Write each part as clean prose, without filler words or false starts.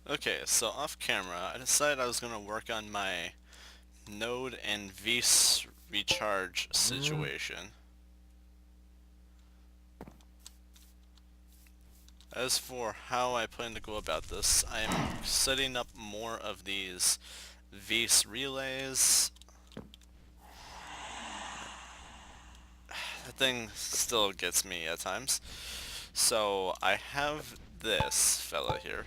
Okay, so off camera, I decided I was going to work on my node and vs recharge situation. As for how I plan to go about this, I'm setting up more of these vs relays. That thing still gets me at times. So I have this fella here.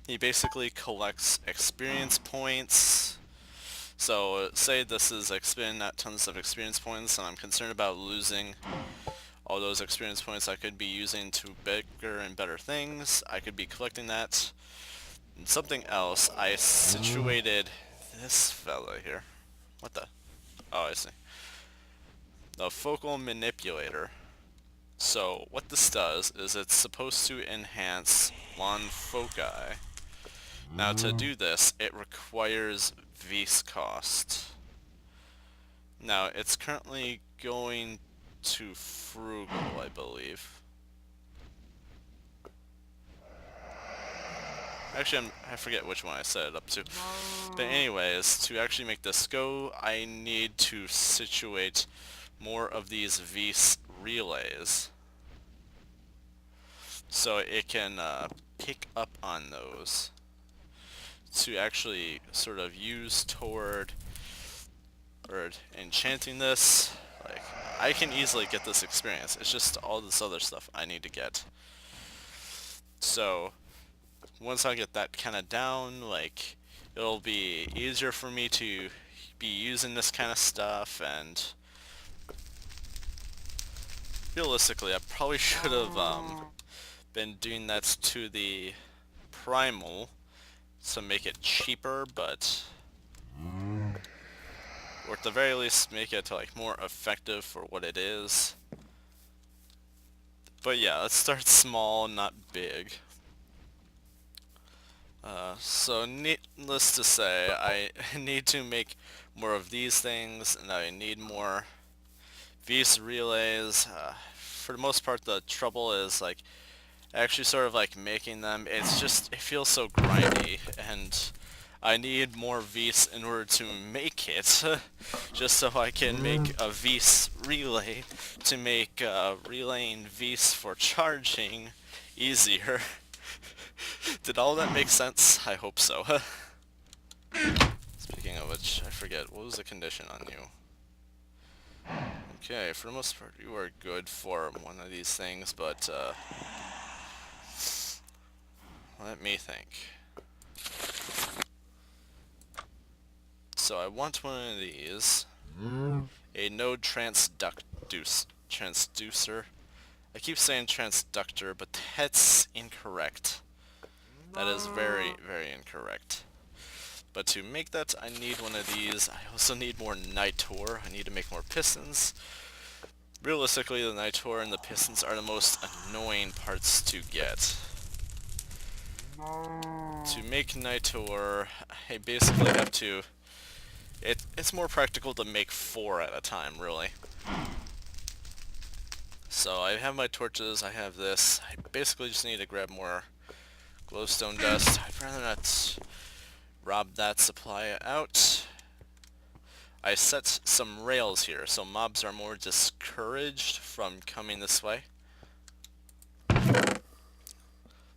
He basically collects experience points. So say this is like spinning out tons of experience points and I'm concerned about losing all those experience points I could be using to bigger and better things. I could be collecting that. And something else, I situated this fella here. What the? Oh, I see. The focal manipulator. So what this does is it's supposed to enhance one foci. Now to do this, it requires Vs cost. Now it's currently going to frugal, I believe. Actually, I forget which one I set it up to. But anyways, to actually make this go, I need to situate more of these Vs relays. So it can pick up on those to actually sort of use toward or enchanting this. Like, I can easily get this experience. It's just all this other stuff I need to get. So once I get that kind of down, like, it'll be easier for me to be using this kind of stuff. And realistically, I probably should have been doing that to the primal to make it cheaper, but or at the very least make it like more effective for what it is. But yeah, let's start small, not big. So needless to say, I need to make more of these things, and I need more Vs relays. For the most part, the trouble is like actually sort of like making them. It's just, it feels so grindy, and I need more Vs in order to make it, just so I can make a Vs relay to make relaying Vs for charging easier. Did all that make sense? I hope so. Speaking of which, I forget, what was the condition on you? Okay, for the most part, you are good for one of these things, but let me think. So I want one of these. A node transducer. I keep saying transductor, but that's incorrect. That is very, very incorrect. But to make that, I need one of these. I also need more nitor. I need to make more pistons. Realistically, the nitor and the pistons are the most annoying parts to get. To make nitor, I basically have to... It's more practical to make 4 at a time, really. So I have my torches, I have this. I basically just need to grab more glowstone dust. I'd rather not rob that supply out. I set some rails here, so mobs are more discouraged from coming this way.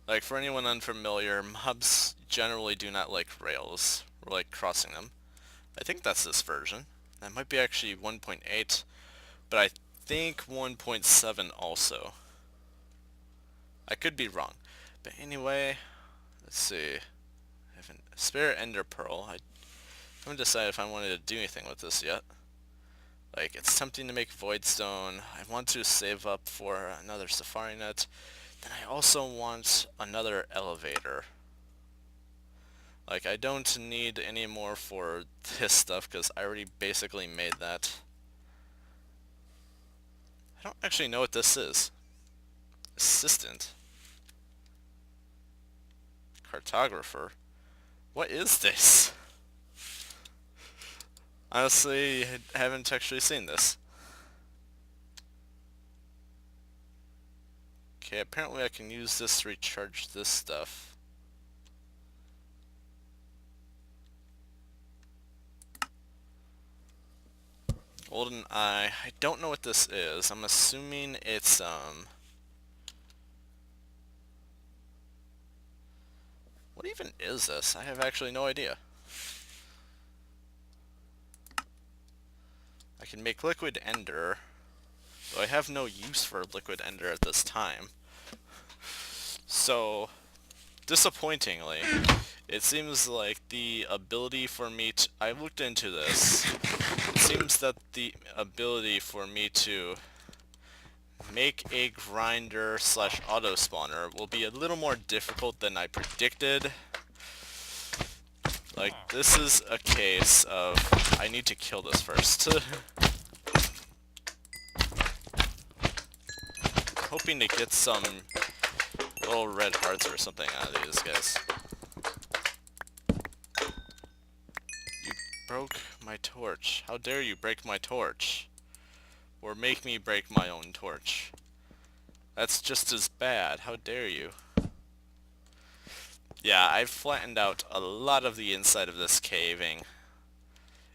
Like, for anyone unfamiliar, mobs generally do not like rails, or like crossing them. I think that's this version. That might be actually 1.8, but I think 1.7 also. I could be wrong. But anyway, let's see. I have a spare ender pearl. I haven't decided if I wanted to do anything with this yet. Like, it's tempting to make voidstone. I want to save up for another safari net. Then I also want another elevator. Like, I don't need any more for this stuff because I already basically made that. I don't actually know what this is. Assistant. Cartographer. What is this? Honestly, I haven't actually seen this. Okay, apparently I can use this to recharge this stuff. Golden eye. I don't know what this is. I'm assuming it's, what even is this? I have actually no idea. I can make liquid ender, though I have no use for liquid ender at this time. So, disappointingly, it seems like the ability for me to... I looked into this. It seems that the ability for me to make a grinder slash auto spawner will be a little more difficult than I predicted. Like, this is a case of I need to kill this first. Hoping to get some little red hearts or something out of these guys. You broke my torch. How dare you break my torch? Or make me break my own torch. That's just as bad. How dare you? Yeah, I've flattened out a lot of the inside of this caving.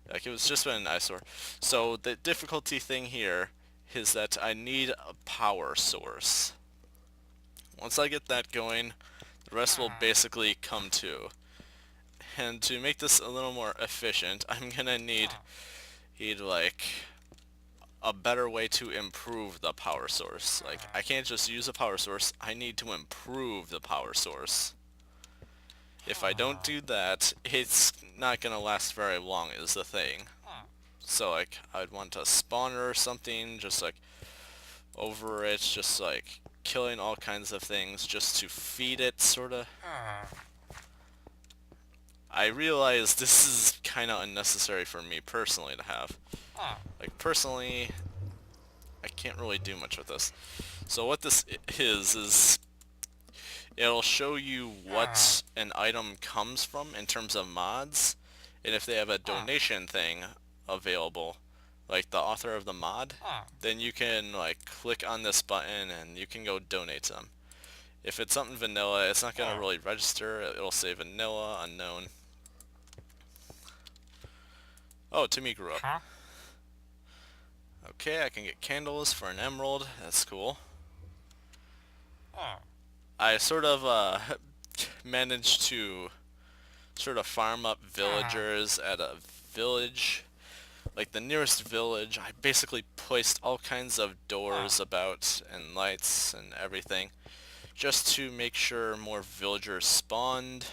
Like, it was just been an eyesore. So, the difficulty thing here is that I need a power source. Once I get that going, the rest will basically come to. And to make this a little more efficient, I'm gonna need like, a better way to improve the power source. Like, I can't just use a power source, I need to improve the power source. If I don't do that, it's not gonna last very long is the thing. So, like, I'd want a spawner or something, just like, over it, just like, killing all kinds of things just to feed it, sorta. I realize this is kinda unnecessary for me personally to have. Like, personally, I can't really do much with this. So what this is it'll show you what an item comes from in terms of mods, and if they have a donation thing available, like the author of the mod, then you can like click on this button and you can go donate them. If it's something vanilla, it's not gonna really register. It'll say vanilla, unknown. Oh, Timmy grew up. Okay, I can get candles for an emerald. That's cool. I sort of managed to sort of farm up villagers at a village. Like the nearest village, I basically placed all kinds of doors about and lights and everything just to make sure more villagers spawned.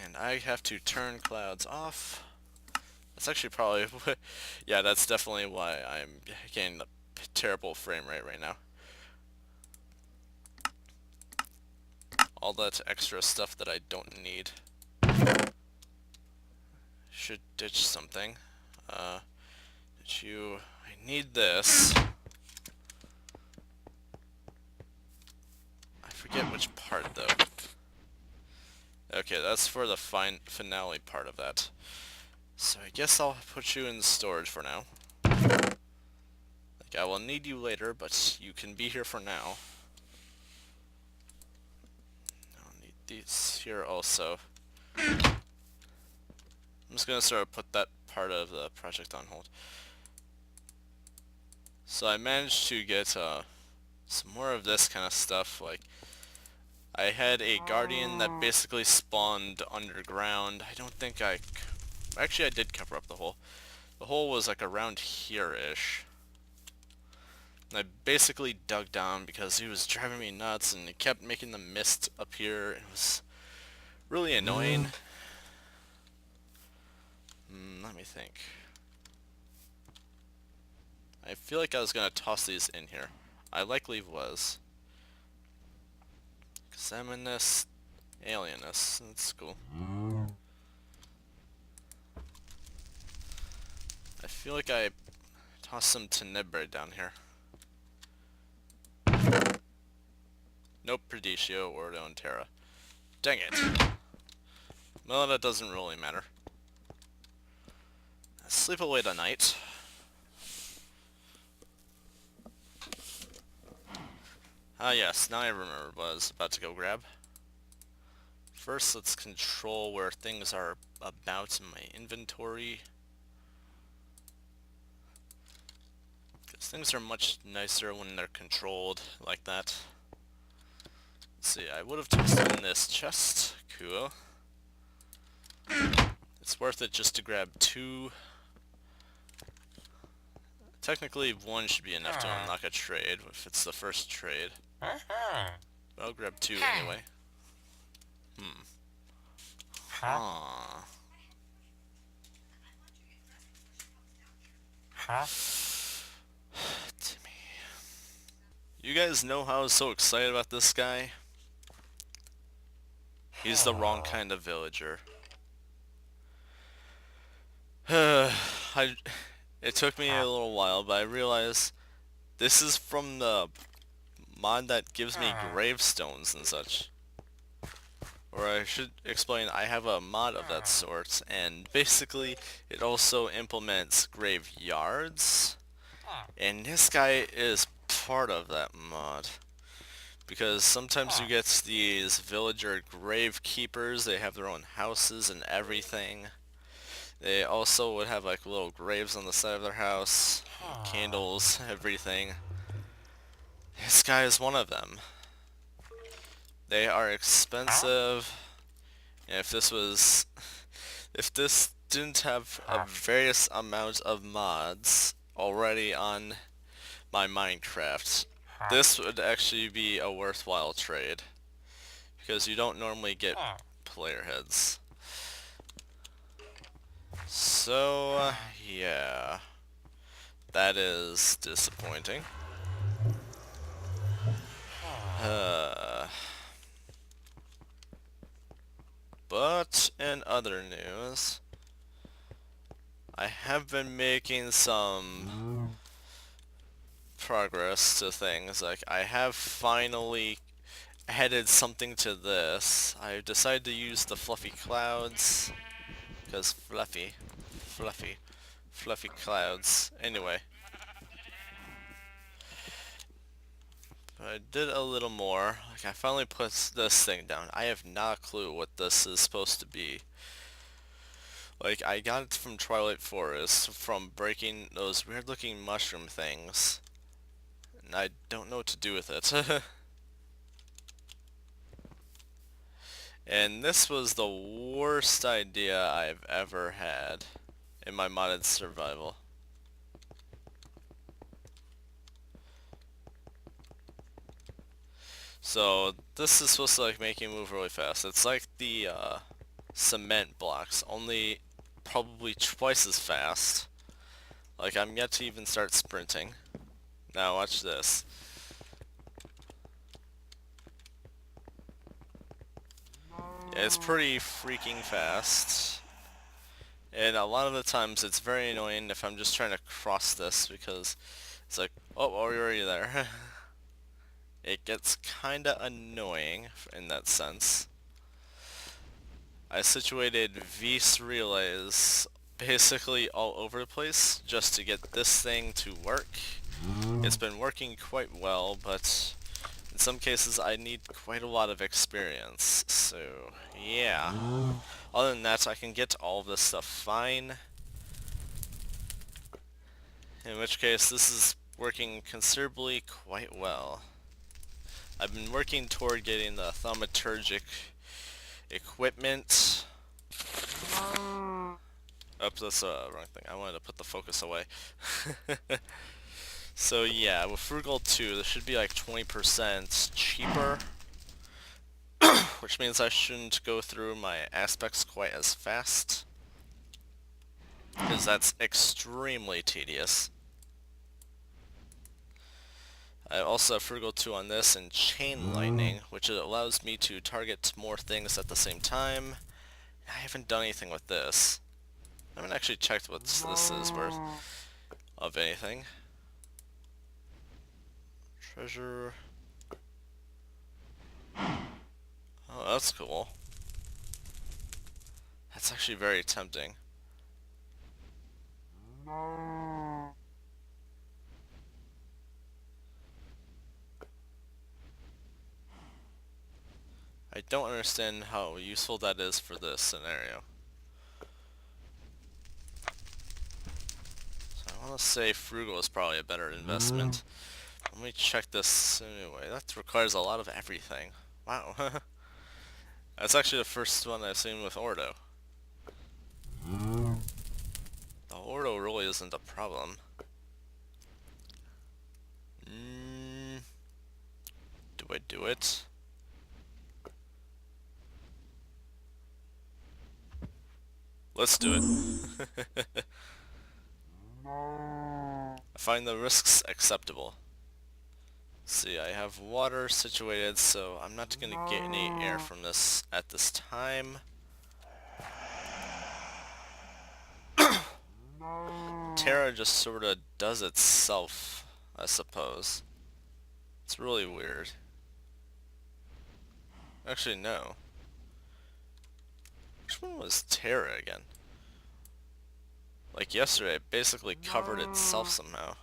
And I have to turn clouds off. That's actually probably... yeah, that's definitely why I'm getting a terrible frame rate right now. All that extra stuff that I don't need. Should ditch something. I need this. I forget which part though. Okay, that's for the finale part of that. So I guess I'll put you in storage for now. Like, I will need you later, but you can be here for now. I'll need these here also. I'm just gonna sort of put that part of the project on hold. So I managed to get some more of this kind of stuff. Like, I had a guardian that basically spawned underground. I don't think actually I did cover up the hole. The hole was like around here-ish. I basically dug down because he was driving me nuts and he kept making the mist appear. It was really annoying. Let me think. I feel like I was gonna toss these in here. I likely was. Examinus, alienus. That's cool. I feel like I tossed some tenebrae down here. Nope, Perditio, Ordo, and Terra. Dang it. Well, that doesn't really matter. Sleep away tonight. Ah yes, now I remember what I was about to go grab. First, let's control where things are about in my inventory. Things are much nicer when they're controlled like that. Let's see, I would have taken this chest. Cool. It's worth it just to grab 2. Technically, 1 should be enough to unlock a trade if it's the first trade. But I'll grab 2 anyway. Huh. Timmy. You guys know how I was so excited about this guy? He's the wrong kind of villager. It took me a little while, but I realized this is from the mod that gives me gravestones and such. Or I should explain, I have a mod of that sort, and basically it also implements graveyards, and this guy is part of that mod. Because sometimes you get these villager gravekeepers, they have their own houses and everything. They also would have like little graves on the side of their house, candles, everything. This guy is one of them. They are expensive. And if this didn't have a various amount of mods already on my Minecraft, this would actually be a worthwhile trade. Because you don't normally get player heads. So, yeah. That is disappointing. But in other news, I have been making some progress to things. Like, I have finally added something to this. I decided to use the fluffy clouds, because fluffy clouds. Anyway. But I did a little more. Like, I finally put this thing down. I have not a clue what this is supposed to be. Like, I got it from Twilight Forest from breaking those weird looking mushroom things. And I don't know what to do with it. And this was the worst idea I've ever had in my modded survival. So this is supposed to like make you move really fast. It's like the cement blocks, only probably twice as fast. Like, I'm yet to even start sprinting. Now watch this. Yeah, it's pretty freaking fast. And a lot of the times it's very annoying if I'm just trying to cross this because it's like, oh, you're already there. It gets kinda annoying in that sense. I situated Vs relays basically all over the place just to get this thing to work. It's been working quite well, but in some cases I need quite a lot of experience, so yeah. Other than that, I can get all of this stuff fine. In which case, this is working considerably quite well. I've been working toward getting the thaumaturgic equipment. Oh, that's the wrong thing. I wanted to put the focus away. So yeah, with Frugal 2, this should be like 20% cheaper. Which means I shouldn't go through my aspects quite as fast. Because that's extremely tedious. I also have Frugal 2 on this and Chain Lightning, which allows me to target more things at the same time. I haven't done anything with this. I haven't actually checked what this is worth of anything. Treasure. Oh, that's cool. That's actually very tempting. I don't understand how useful that is for this scenario. So I want to say frugal is probably a better investment. Let me check this anyway. That requires a lot of everything. Wow. That's actually the first one I've seen with Ordo. The Ordo really isn't a problem. Do I do it? Let's do it. I find the risks acceptable. See, I have water situated, so I'm not gonna get any air from this at this time. Terra just sorta does itself, I suppose. It's really weird. Actually, no. Which one was Terra again? Like yesterday, it basically covered itself somehow.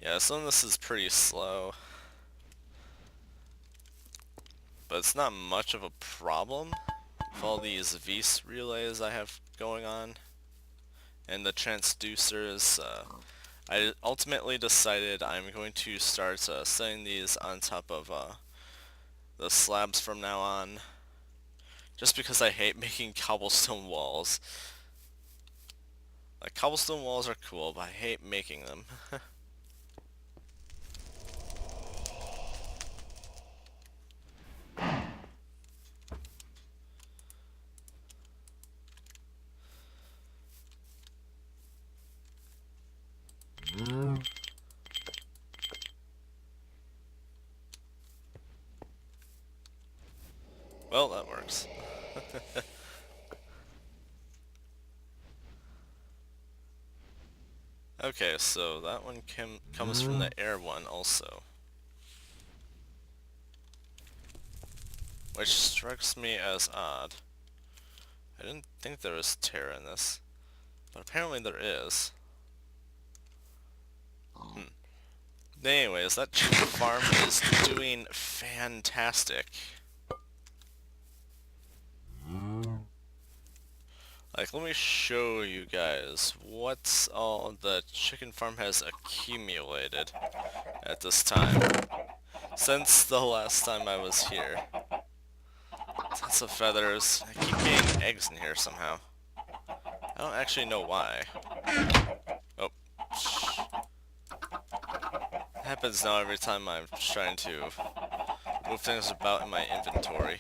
Yeah, some of this is pretty slow. But it's not much of a problem with all these Vs relays I have going on. And the transducers, I ultimately decided I'm going to start setting these on top of the slabs from now on. Just because I hate making cobblestone walls. Like, cobblestone walls are cool, but I hate making them. Well, that works. Okay, so that one comes from the air one also. Which strikes me as odd. I didn't think there was Terra in this, but apparently there is. Anyways, that chicken farm is doing fantastic. Like, let me show you guys what's all the chicken farm has accumulated at this time. Since the last time I was here. Tons of feathers. I keep getting eggs in here somehow. I don't actually know why. Oh. It happens now every time I'm trying to move things about in my inventory.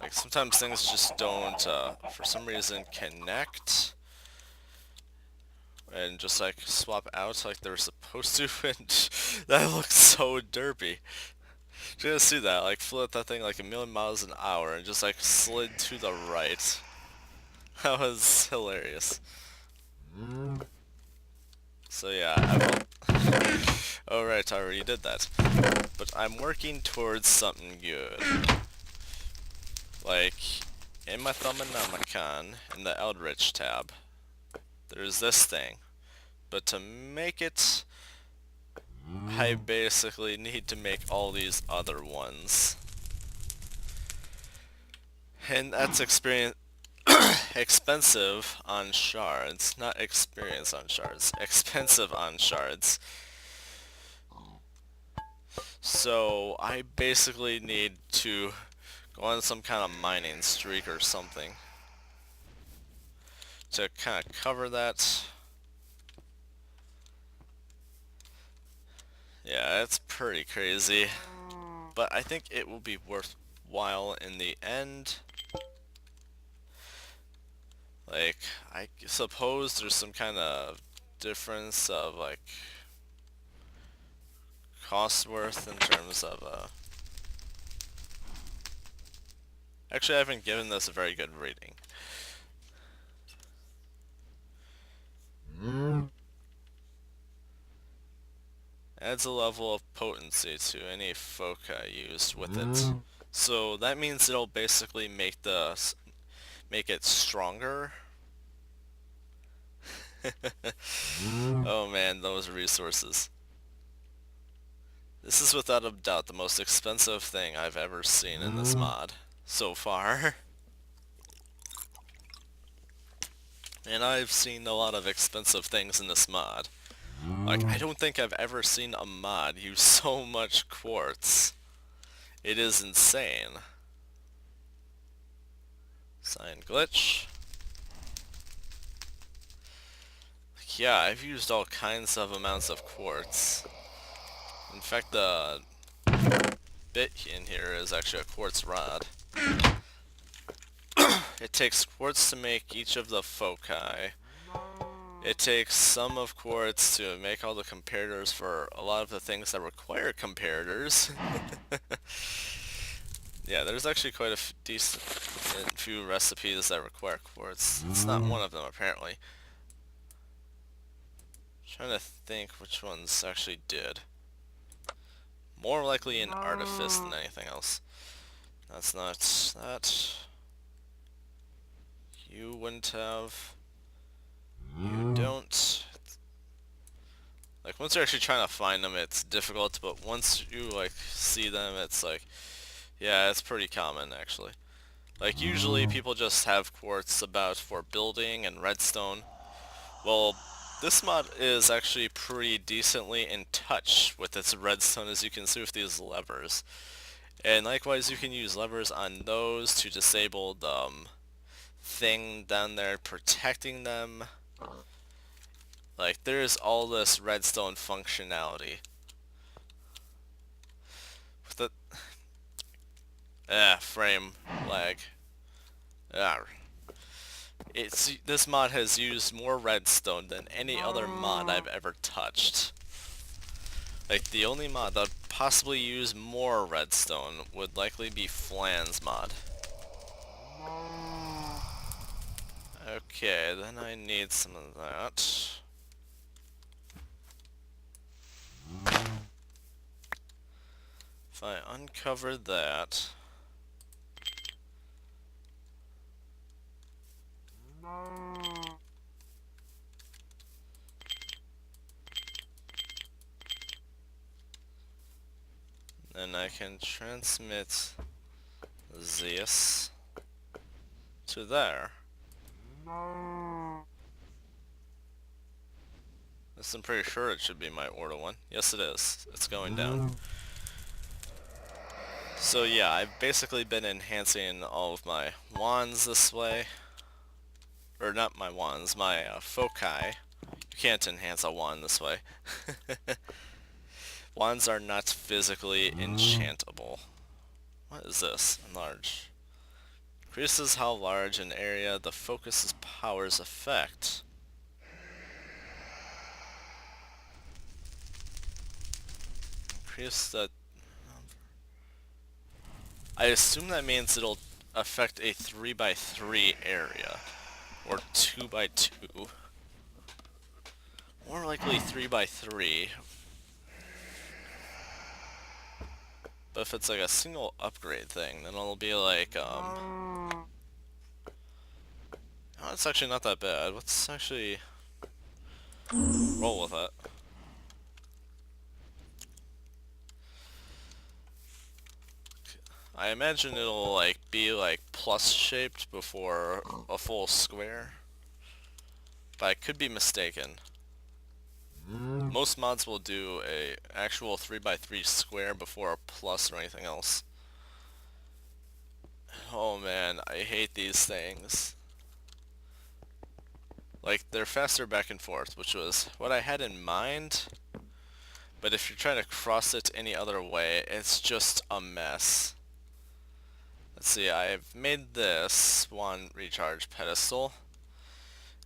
Like, sometimes things just don't, for some reason, connect. And just, like, swap out like they're supposed to, and that looks so derpy. Did you guys see that? Like, flew at that thing like a million miles an hour and just, like, slid to the right. That was hilarious. So yeah, I will... Oh right, I already did that. But I'm working towards something good. Like, in my Thumbanomicon, in the Eldritch tab, there's this thing. But to make it, I basically need to make all these other ones. And that's expensive on shards, not experience on shards, expensive on shards. So I basically need to go on some kind of mining streak or something to kind of cover that. Yeah, it's pretty crazy, but I think it will be worthwhile in the end. Like, I suppose there's some kind of difference of, like, cost worth in terms of, Actually, I haven't given this a very good rating. Adds a level of potency to any foci used with it. So that means it'll basically make it stronger. Oh man, those resources. This is without a doubt the most expensive thing I've ever seen in this mod so far. And I've seen a lot of expensive things in this mod. Like, I don't think I've ever seen a mod use so much quartz. It is insane. Sign glitch. Yeah, I've used all kinds of amounts of quartz. In fact, the bit in here is actually a quartz rod. It takes quartz to make each of the foci. It takes some of quartz to make all the comparators for a lot of the things that require comparators. Yeah, there's actually quite a decent few recipes that require quartz. It's not one of them, apparently. Trying to think which ones actually did. More likely in artifice than anything else. That's not that. You wouldn't have. You don't. Like, once you're actually trying to find them, it's difficult, but once you, like, see them, it's like, yeah, it's pretty common, actually. Like, usually people just have quartz about for building and redstone. Well, this mod is actually pretty decently in touch with its redstone, as you can see with these levers. And likewise, you can use levers on those to disable the thing down there protecting them. Like, there's all this redstone functionality. With the... frame lag. This mod has used more redstone than any other mod I've ever touched. Like, the only mod that would possibly use more redstone would likely be Flan's mod. Okay, then I need some of that. If I uncover that... then I can transmit this to there. This, I'm pretty sure it should be my order one. Yes, it is. It's going down. So yeah, I've basically been enhancing all of my wands this way. Or not my wands, my foci. You can't enhance a wand this way. Wands are not physically enchantable. What is this? Enlarge. Increases how large an area the focus's powers affect. Increase the... I assume that means it'll affect a 3x3 area. Or 2x2. More likely 3x3. But if it's like a single upgrade thing, then it'll be like, oh, it's actually not that bad. Let's actually roll with it. I imagine it'll like be like plus shaped before a full square. But I could be mistaken. Most mods will do a actual 3x3 square before a plus or anything else. Oh man, I hate these things. Like, they're faster back and forth, which was what I had in mind. But if you're trying to cross it any other way, it's just a mess. Let's see, I've made this one recharge pedestal,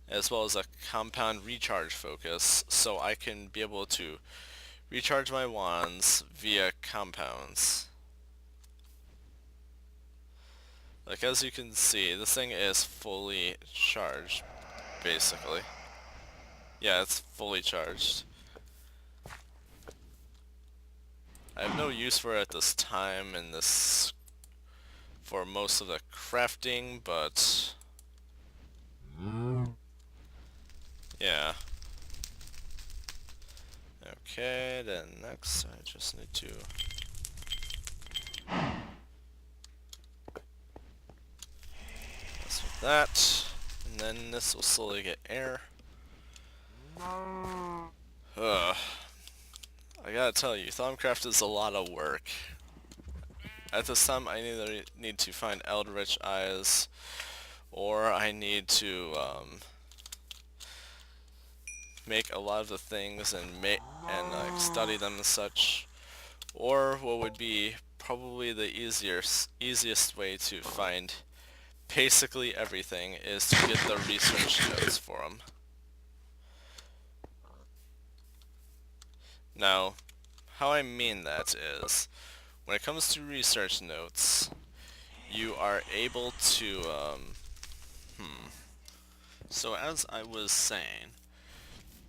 as well as a compound recharge focus, so I can be able to recharge my wands via compounds. Like, as you can see, this thing is fully charged, basically. Yeah, it's fully charged. I have no use for it at this time in this for most of the crafting, but yeah. Okay, then next I just need to mess with that, and then this will slowly get air. Ugh. I gotta tell you, Thaumcraft is a lot of work. At this time, I either need to find Eldritch Eyes, or I need to make a lot of the things and like study them and such. Or what would be probably the easiest way to find basically everything is to get the research notes for them. Now, how I mean that is, when it comes to research notes, you are able to, so as I was saying,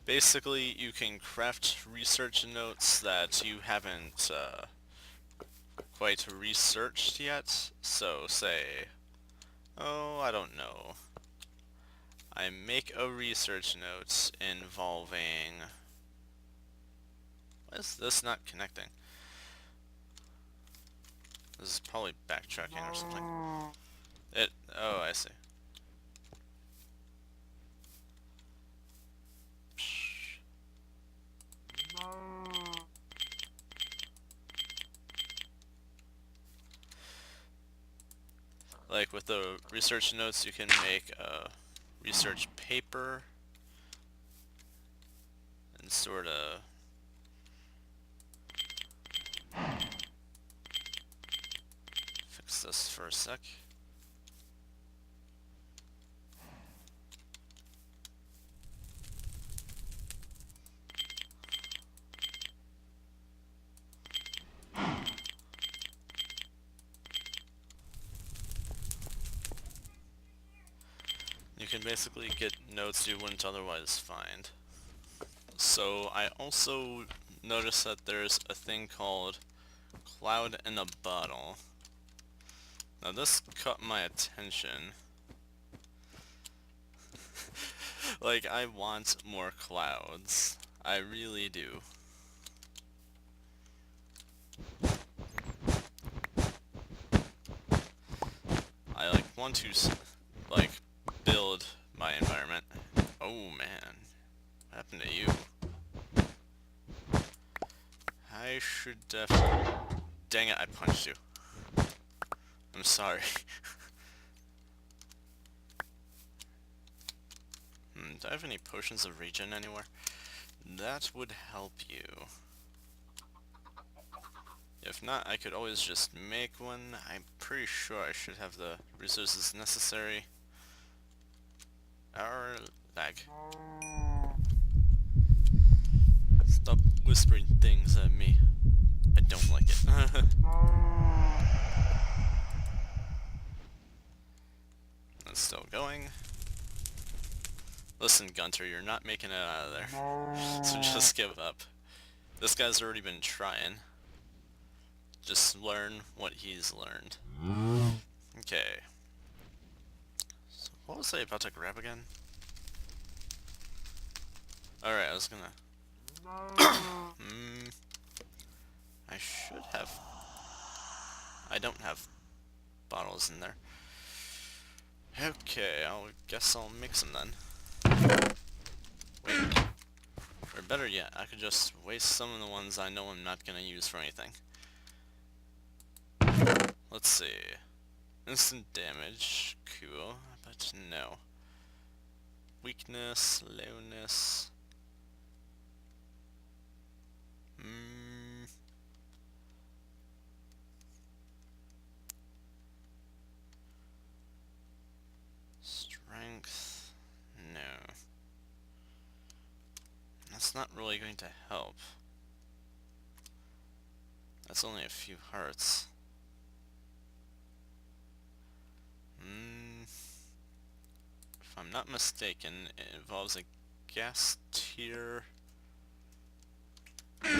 basically you can craft research notes that you haven't quite researched yet. So say, oh, I don't know, I make a research note involving, why is this not connecting? This is probably backtracking or something. Oh, I see. Like with the research notes, you can make a research paper and sort of fix this for a sec. You can basically get notes you wouldn't otherwise find. So I also noticed that there's a thing called Cloud in a Bottle. Now this caught my attention. Like, I want more clouds. I really do. I want to like build my environment. Oh man, what happened to you? I should definitely... Dang it, I punched you. I'm sorry. Do I have any potions of regen anywhere? That would help you. If not, I could always just make one. I'm pretty sure I should have the resources necessary. Our lag. Stop whispering things at me. I don't like it. It's still going. Listen, Gunter, you're not making it out of there. So just give up. This guy's already been trying. Just learn what he's learned. Okay. So what was I about to grab again? Alright, I was gonna... I should have... I don't have bottles in there. Okay, I guess I'll mix them then. Wait. Or better yet, I could just waste some of the ones I know I'm not gonna use for anything. Let's see. Instant damage, cool, but no. Weakness, slowness. Strength, no. That's not really going to help. That's only a few hearts. If I'm not mistaken, it involves a gas tier.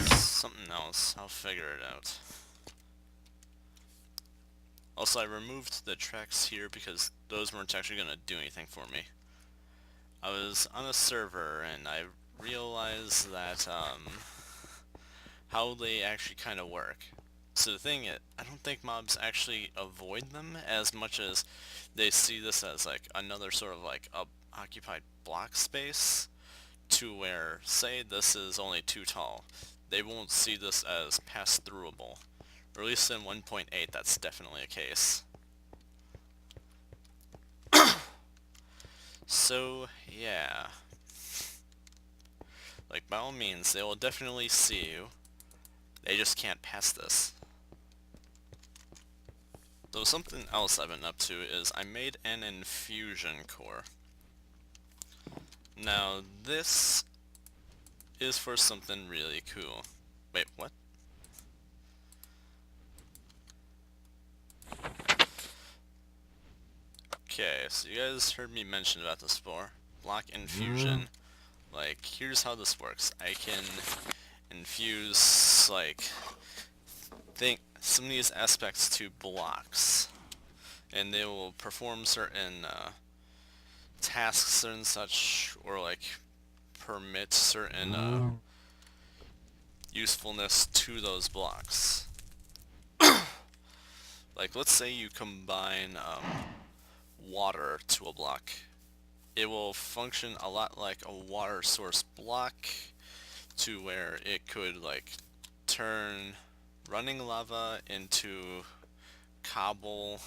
Something else. I'll figure it out. Also, I removed the tracks here because those weren't actually going to do anything for me. I was on a server and I realized that how they actually kind of work. So the thing is, I don't think mobs actually avoid them as much as they see this as like another sort of like a occupied block space to where, say this is only too tall, they won't see this as pass-throughable. Or at least in 1.8 that's definitely a case. So yeah, like by all means they will definitely see you, they just can't pass this. So something else I've been up to is I made an infusion core. Now this is for something really cool. Wait, what? Okay, so you guys heard me mention about this before. Block infusion. Like, here's how this works. I can infuse, like, some of these aspects to blocks. And they will perform certain tasks and such, or like permit certain usefulness to those blocks. Like, let's say you combine water to a block. It will function a lot like a water source block, to where it could like turn running lava into cobble.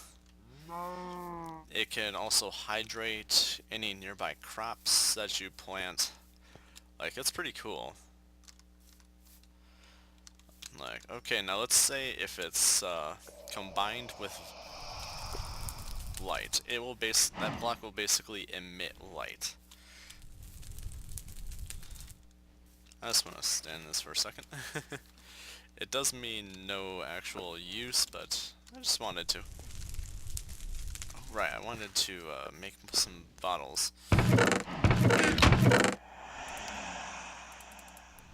It can also hydrate any nearby crops that you plant. Like, it's pretty cool. Like, okay, now let's say if it's combined with light, that block will basically emit light. I just want to stand this for a second. It does mean no actual use, but I just wanted to. Oh, right, I wanted to make some bottles.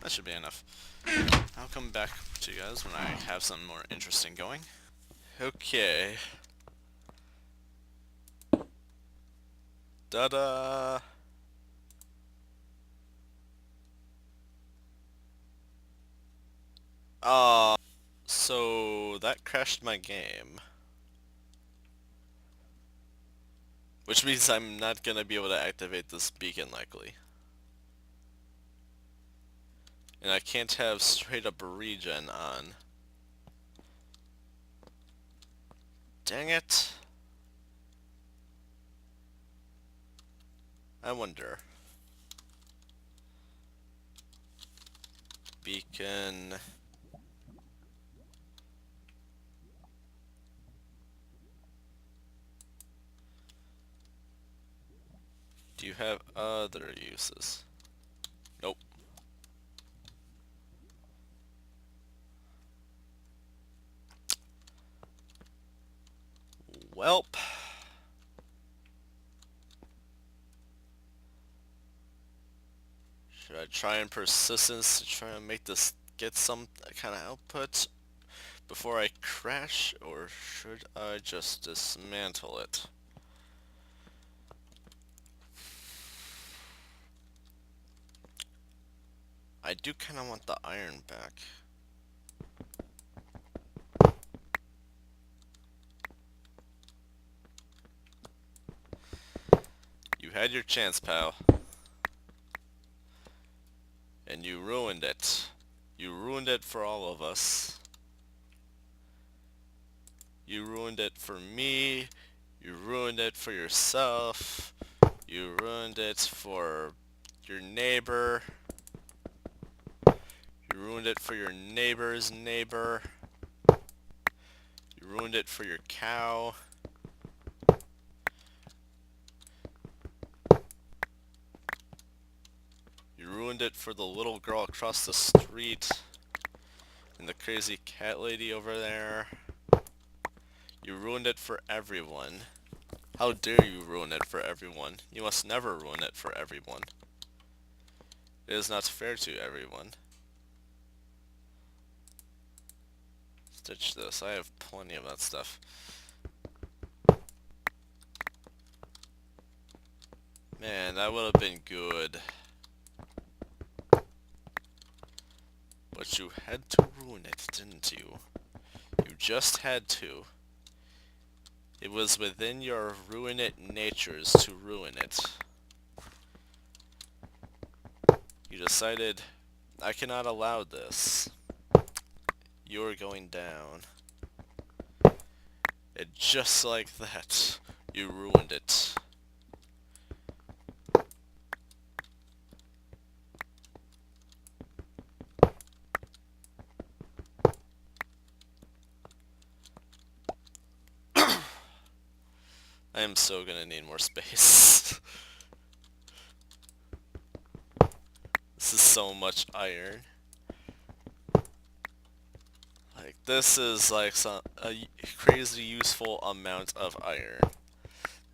That should be enough. I'll come back to you guys when I have something more interesting going. Okay. Da-da! So that crashed my game. Which means I'm not gonna be able to activate this beacon likely. And I can't have straight up regen on. Dang it. I wonder. Beacon. Do you have other uses? Nope. Welp. Should I try and persistence to try and make this get some kind of output before I crash, or should I just dismantle it? I do kind of want the iron back. You had your chance, pal. And you ruined it. You ruined it for all of us. You ruined it for me. You ruined it for yourself. You ruined it for your neighbor. You ruined it for your neighbor's neighbor. You ruined it for your cow. You ruined it for the little girl across the street. And the crazy cat lady over there. You ruined it for everyone. How dare you ruin it for everyone? You must never ruin it for everyone. It is not fair to everyone. Stitch this. I have plenty of that stuff. Man, that would have been good. But But you had to ruin it, didn't you? You just had to. It was within your ruin it natures to ruin it. You decided, I cannot allow this. You're going down. And just like that, you ruined it. I am so gonna need more space. This is so much iron. Like, this is like a crazy useful amount of iron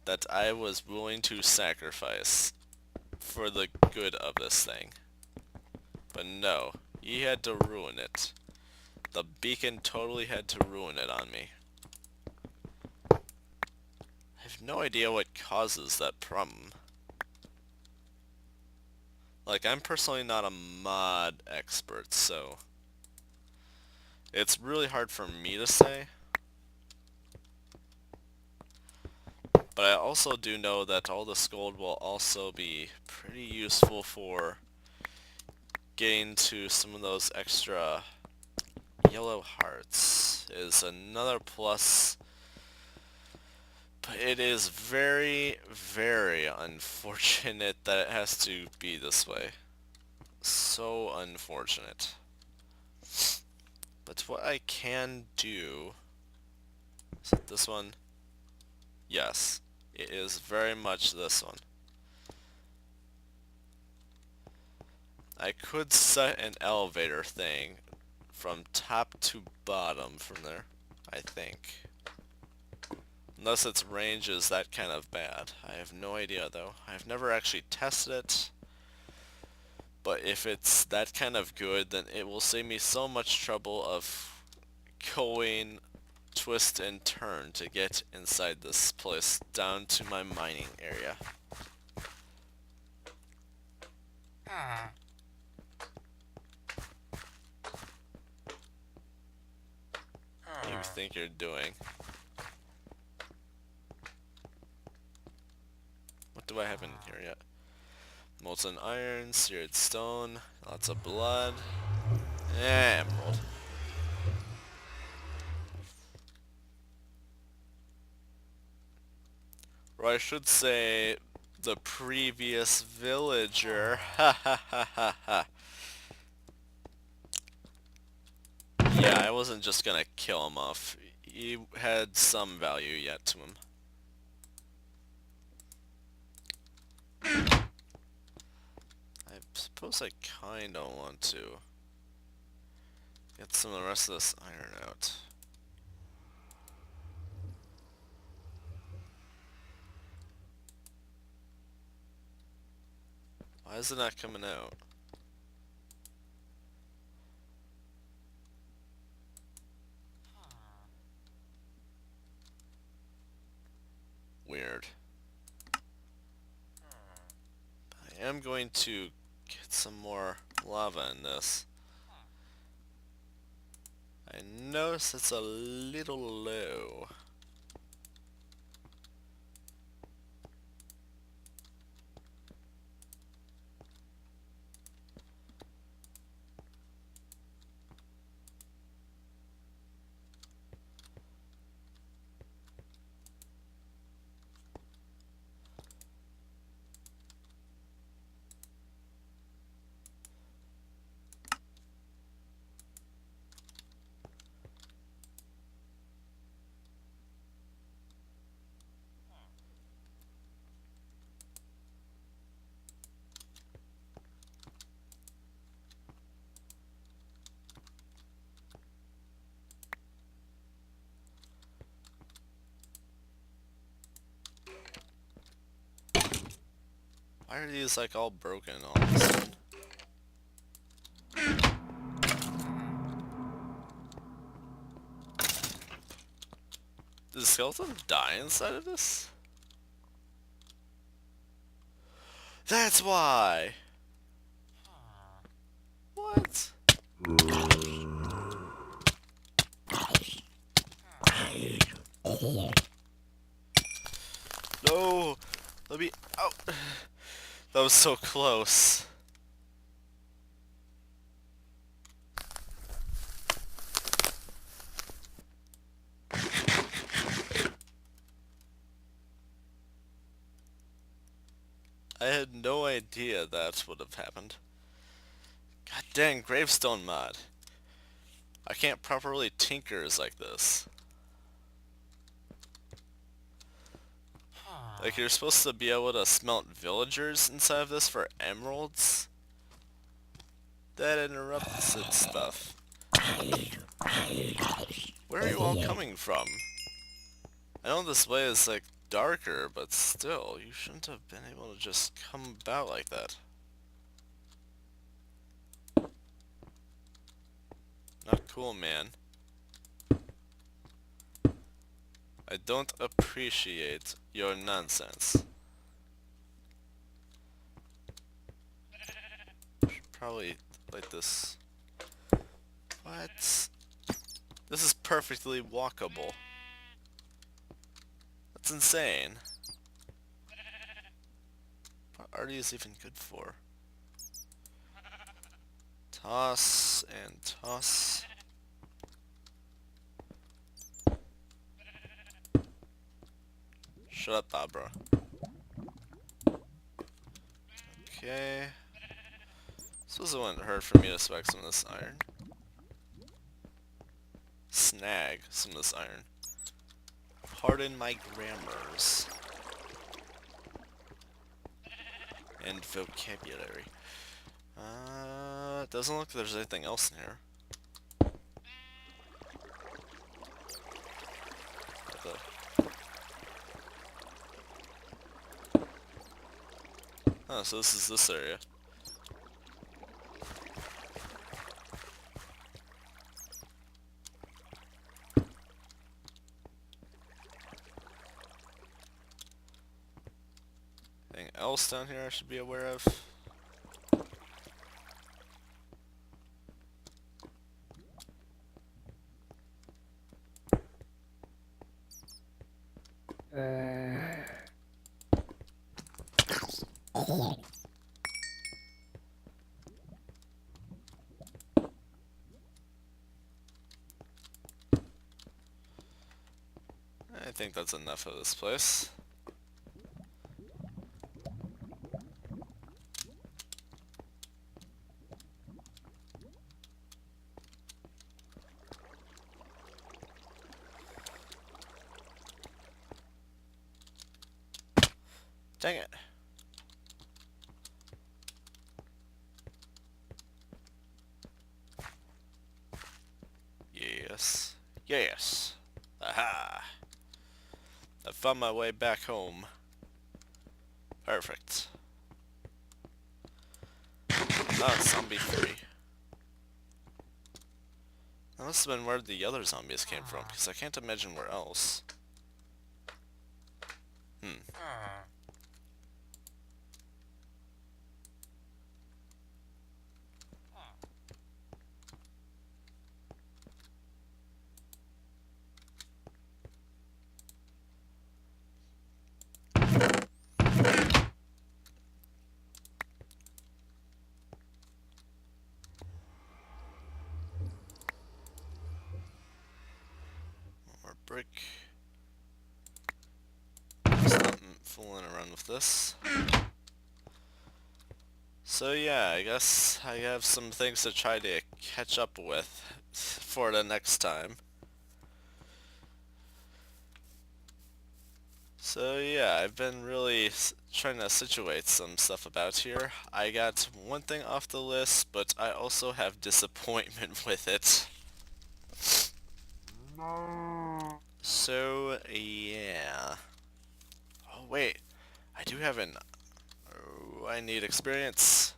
that I was willing to sacrifice for the good of this thing. But no, he had to ruin it. The beacon totally had to ruin it on me. I have no idea what causes that problem. Like, I'm personally not a mod expert, so it's really hard for me to say. But I also do know that all this gold will also be pretty useful for getting to some of those extra yellow hearts. Is another plus. But it is very, very unfortunate that it has to be this way. So unfortunate. But what I can do... Is it this one? Yes. It is very much this one. I could set an elevator thing from top to bottom from there, I think. Unless its range is that kind of bad. I have no idea though. I've never actually tested it. But if it's that kind of good, then it will save me so much trouble of going twist and turn to get inside this place down to my mining area. What do you think you're doing? What do I have in here yet? Molten iron, seared stone, lots of blood, emerald. Or I should say, the previous villager. Ha ha ha ha ha. Yeah, I wasn't just gonna kill him off. He had some value yet to him. I suppose I kinda want to get some of the rest of this iron out. Why is it not coming out? Weird. I am going to get some more lava in this. I notice it's a little low. Why are these like all broken all of a sudden? Did the skeleton die inside of this? That's why! What? No! Let me out! That was so close. I had no idea that would have happened. God dang, gravestone mod. I can't properly tinkers like this. Like, you're supposed to be able to smelt villagers inside of this for emeralds? That interrupts and stuff. Where are you all coming from? I know this way is, like, darker, but still, you shouldn't have been able to just come about like that. Not cool, man. I don't appreciate your nonsense. Should probably like this. What? This is perfectly walkable. That's insane. What are these even good for? Toss and toss. Shut up, Barbara. Okay. Suppose it wouldn't hurt for me to swag some of this iron. Snag some of this iron. Pardon my grammars. And vocabulary. It doesn't look like there's anything else in here. Oh, so this is this area. Anything else down here I should be aware of? I think that's enough of this place. Dang it. Yes. Yes. Aha. I found my way back home. Perfect. Now it's zombie free. That must have been where the other zombies came from, because I can't imagine where else. More brick. Stop fooling around with this. So yeah, I guess I have some things to try to catch up with for the next time. So yeah, I've been really trying to situate some stuff about here. I got one thing off the list, but I also have disappointment with it. So yeah. Oh wait, I do have an... Oh, I need experience.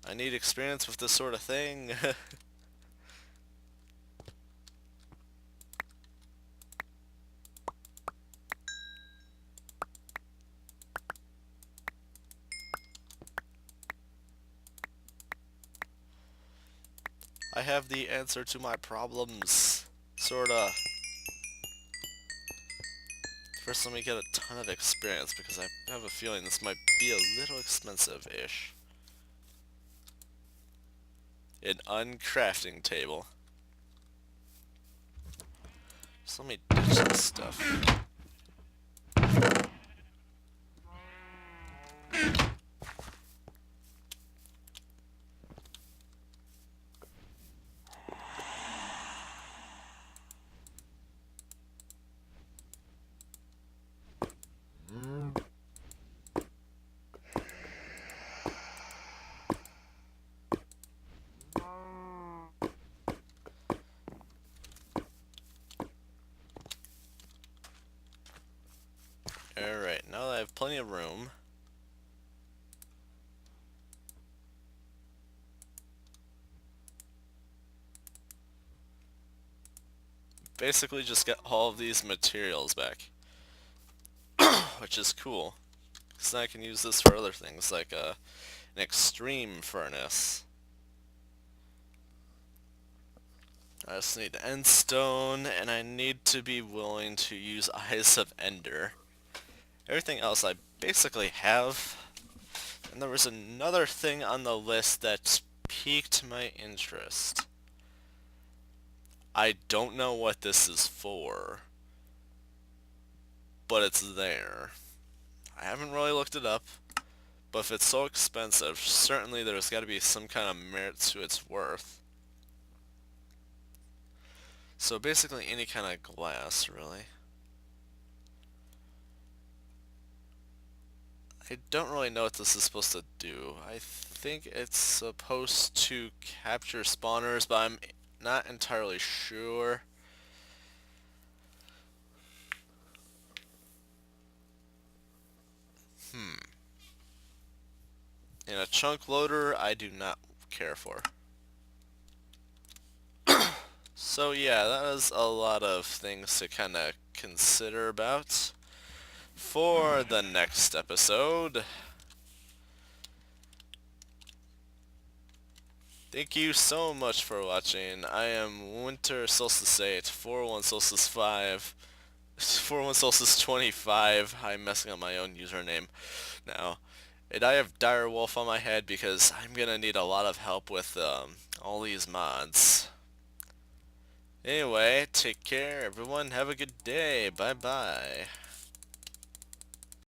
I need experience with this sort of thing. I have the answer to my problems. Sorta. First, let me get a ton of experience because I have a feeling this might be a little expensive-ish. An uncrafting table. So let me ditch this stuff. Alright, now that I have plenty of room, basically just get all of these materials back, which is cool. Because then I can use this for other things, like an extreme furnace. I just need end stone, and I need to be willing to use Eyes of Ender. Everything else I basically have. And there was another thing on the list that piqued my interest. I don't know what this is for, but it's there. I haven't really looked it up, but if it's so expensive, certainly there's got to be some kind of merit to its worth. So basically any kind of glass, really. I don't really know what this is supposed to do. I think it's supposed to capture spawners, but I'm not entirely sure. And a chunk loader, I do not care for. So yeah, that is a lot of things to kind of consider about for the next episode. Thank you so much for watching. I am Winter Solstice 8, 401 Solstice 5, 401 Solstice 25. I'm messing up my own username now. And I have Dire Wolf on my head because I'm gonna need a lot of help with all these mods. Anyway, take care everyone. Have a good day. Bye bye.